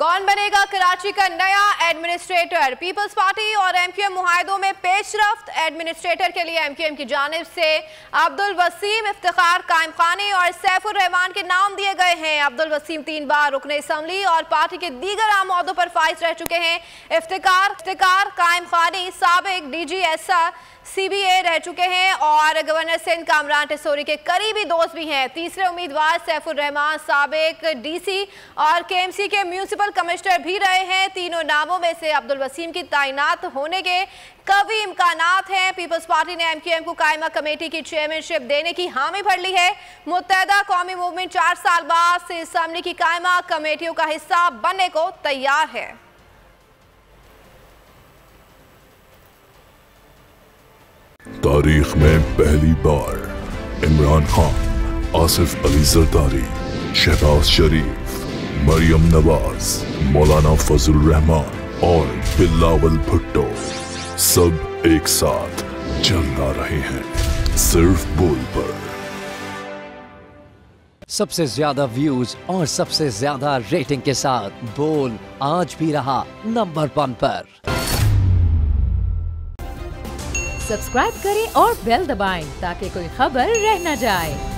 कौन बनेगा कराची का नया एडमिनिस्ट्रेटर? पीपल्स पार्टी और एमक्यूएम मुआहदों में पेशरफ्त। एडमिनिस्ट्रेटर के लिए एमक्यूएम की जानिब से अब्दुल वसीम, इफ्तिखार कायम खानी और सैफुर रहमान के नाम दिए गए हैं। अब्दुल वसीम 3 बार रुकने असम्बली और पार्टी के दीगर आम ओहदों पर फाइज रह चुके हैं। इफ्तिखार कायम खानी साबिक DGSR CBA रह चुके हैं और गवर्नर सिंध कामरान टिसोरी के करीबी दोस्त भी हैं। तीसरे उम्मीदवार सैफुर रहमान साबिक DC और KMC के म्यूनिसिपल कमिश्नर भी रहे हैं। तीनों नामों में से अब्दुल वसीम की तैनात होने के कवी इम्कानात हैं। पीपल्स पार्टी ने एमक्यूएम को कायमा कमेटी की चेयरमैनशिप देने की हामी भर ली है। मुत्तहदा कौमी मूवमेंट 4 साल बाद से असम्बली की कायमा कमेटियों का हिस्सा बनने को तैयार है। तारीख में पहली बार इमरान खान, आसिफ अली जरदारी, शहबाज शरीफ, मरियम नवाज, मौलाना फजल रहमान और बिलावल भुट्टो सब एक साथ चला रहे हैं सिर्फ बोल पर। सबसे ज्यादा व्यूज और सबसे ज्यादा रेटिंग के साथ बोल आज भी रहा नंबर 1 पर। सब्सक्राइब करें और बेल दबाएं ताकि कोई खबर रह न जाए।